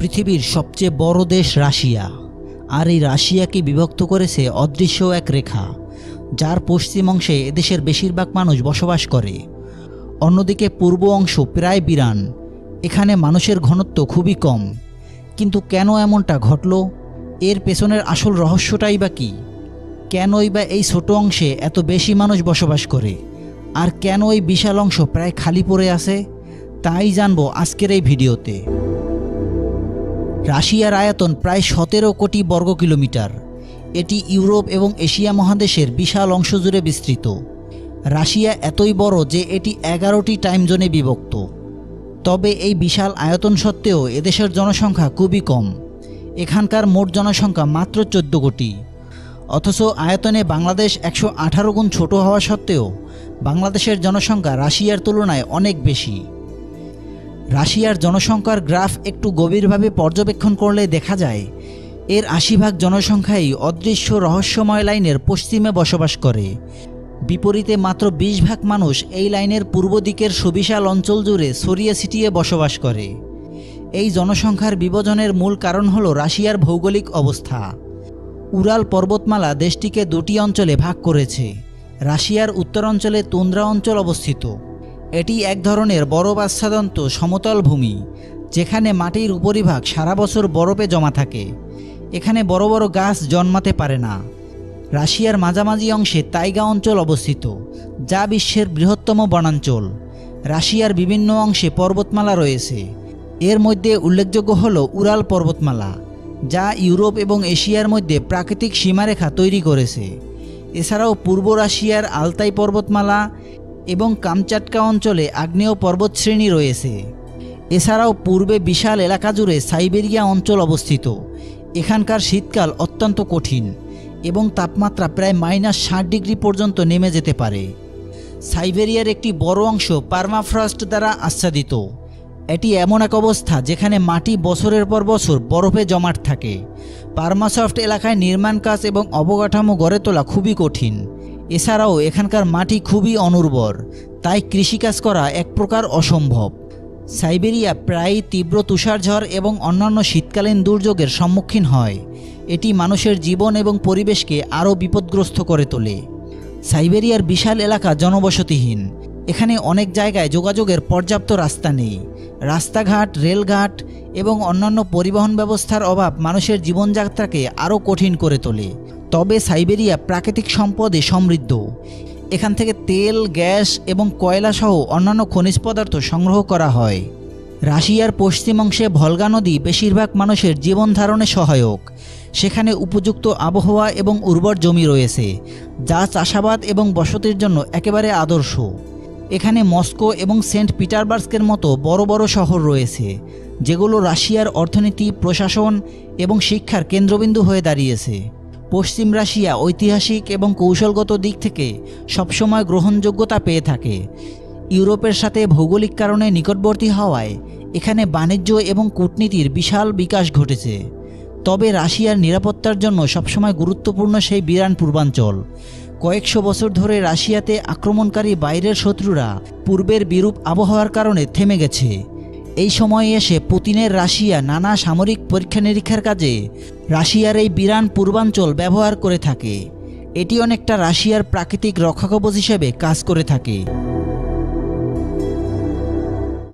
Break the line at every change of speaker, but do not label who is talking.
পৃথিবীর সবচেয়ে বড় দেশ রাশিয়া, আর এই রাশিয়াকে বিভক্ত করেছে অদৃশ্য এক রেখা, যার পশ্চিম অংশে এদেশের বেশিরভাগ মানুষ বসবাস করে। অন্যদিকে পূর্ব অংশ প্রায় বিরান, এখানে মানুষের ঘনত্ব খুবই কম। কিন্তু কেন এমনটা ঘটল? এর পেছনের আসল রহস্যটাই বা কী? কেনই বা এই ছোট অংশে এত বেশি মানুষ বসবাস করে, আর কেন এই বিশাল অংশ প্রায় খালি পড়ে আছে? তাই জানবো আজকের এই ভিডিওতে। রাশিয়ার আয়তন প্রায় 17 কোটি বর্গ কিলোমিটার। এটি ইউরোপ এবং এশিয়া মহাদেশের বিশাল অংশ জুড়ে বিস্তৃত। রাশিয়া এতই বড় যে এটি 11টি টাইম জোনে বিভক্ত। তবে এই বিশাল আয়তন সত্ত্বেও এদেশের জনসংখ্যা খুবই কম। এখানকার মোট জনসংখ্যা মাত্র 14 কোটি। অথচ আয়তনে বাংলাদেশ 118 গুণ ছোট হওয়া সত্ত্বেও বাংলাদেশের জনসংখ্যা রাশিয়ার তুলনায় অনেক বেশি। রাশিয়ার জনসংখ্যার গ্রাফ একটু গভীরভাবে পর্যবেক্ষণ করলে দেখা যায় এর 80% জনসংখ্যাই অদৃশ্য রহস্যময় লাইনের পশ্চিমে বসবাস করে। বিপরীতে মাত্র 20% মানুষ এই লাইনের পূর্ব দিকের সুবিশাল অঞ্চল জুড়ে ছড়িয়ে ছিটিয়ে বসবাস করে। এই জনসংখ্যার বিভাজনের মূল কারণ হল রাশিয়ার ভৌগোলিক অবস্থা। উরাল পর্বতমালা দেশটিকে দুটি অঞ্চলে ভাগ করেছে। রাশিয়ার উত্তরাঞ্চলে তুন্দ্রা অঞ্চল অবস্থিত। এটি এক ধরনের বরফ আচ্ছাদিত সমতল ভূমি, যেখানে মাটির উপরিভাগ সারা বছর বরফে জমা থাকে। এখানে বড় বড় গাছ জন্মাতে পারে না। রাশিয়ার মাঝামাঝি অংশে তাইগা অঞ্চল অবস্থিত, যা বিশ্বের বৃহত্তম বনাঞ্চল। রাশিয়ার বিভিন্ন অংশে পর্বতমালা রয়েছে। এর মধ্যে উল্লেখযোগ্য হল উরাল পর্বতমালা, যা ইউরোপ এবং এশিয়ার মধ্যে প্রাকৃতিক সীমারেখা তৈরি করেছে। এছাড়াও পূর্ব রাশিয়ার আলতাই পর্বতমালা এবং কামচাটকা অঞ্চলে আগ্নেয় পর্বতশ্রেণী রয়েছে। এছাড়াও পূর্বে বিশাল এলাকা জুড়ে সাইবেরিয়া অঞ্চল অবস্থিত। এখানকার শীতকাল অত্যন্ত কঠিন এবং তাপমাত্রা প্রায় -60 ডিগ্রি পর্যন্ত নেমে যেতে পারে। সাইবেরিয়ার একটি বড় অংশ পার্মাফ্রস্ট দ্বারা আচ্ছাদিত। এটি এমন এক অবস্থা যেখানে মাটি বছরের পর বছর বরফে জমাট থাকে। পার্মাসফট এলাকায় নির্মাণ কাজ এবং অবকাঠামো গড়ে তোলা খুবই কঠিন। এছাড়াও এখানকার মাটি খুবই অনুর্বর, তাই কৃষিকাজ করা এক প্রকার অসম্ভব। সাইবেরিয়া প্রায়ই তীব্র তুষারঝড় এবং অন্যান্য শীতকালীন দুর্যোগের সম্মুখীন হয়। এটি মানুষের জীবন এবং পরিবেশকে আরও বিপদগ্রস্ত করে তোলে। সাইবেরিয়ার বিশাল এলাকা জনবসতিহীন। এখানে অনেক জায়গায় যোগাযোগের পর্যাপ্ত রাস্তা নেই। রাস্তাঘাট, রেলঘাট এবং অন্যান্য পরিবহন ব্যবস্থার অভাব মানুষের জীবনযাত্রাকে আরও কঠিন করে তোলে। তবে সাইবেরিয়া প্রাকৃতিক সম্পদে সমৃদ্ধ। এখান থেকে তেল, গ্যাস এবং কয়লা সহ অন্যান্য খনিজ পদার্থ সংগ্রহ করা হয়। রাশিয়ার পশ্চিম অংশে ভলগা নদী বেশিরভাগ মানুষের জীবন ধারণে সহায়ক। সেখানে উপযুক্ত আবহাওয়া এবং উর্বর জমি রয়েছে, যা চাষাবাদ এবং বসতির জন্য একেবারে আদর্শ। এখানে মস্কো এবং সেন্ট পিটারবার্গের মতো বড় বড় শহর রয়েছে, যেগুলো রাশিয়ার অর্থনীতি, প্রশাসন এবং শিক্ষার কেন্দ্রবিন্দু হয়ে দাঁড়িয়েছে। পশ্চিম রাশিয়া ঐতিহাসিক এবং কৌশলগত দিক থেকে সবসময় গ্রহণযোগ্যতা পেয়ে থাকে। ইউরোপের সাথে ভৌগোলিক কারণে নিকটবর্তী হওয়ায় এখানে বাণিজ্য এবং কূটনীতির বিশাল বিকাশ ঘটেছে। তবে রাশিয়ার নিরাপত্তার জন্য সবসময় গুরুত্বপূর্ণ সেই বিরান পূর্বাঞ্চল। কয়েকশো বছর ধরে রাশিয়াতে আক্রমণকারী বাইরের শত্রুরা পূর্বের বিরূপ আবহাওয়ার কারণে থেমে গেছে। এই সময়ে এসে পুতিনের রাশিয়া নানা সামরিক পরীক্ষা নিরীক্ষার কাজে রাশিয়ার এই বিরান পূর্বাঞ্চল ব্যবহার করে থাকে। এটি অনেকটা রাশিয়ার প্রাকৃতিক রক্ষাকবচ হিসেবে কাজ করে থাকে।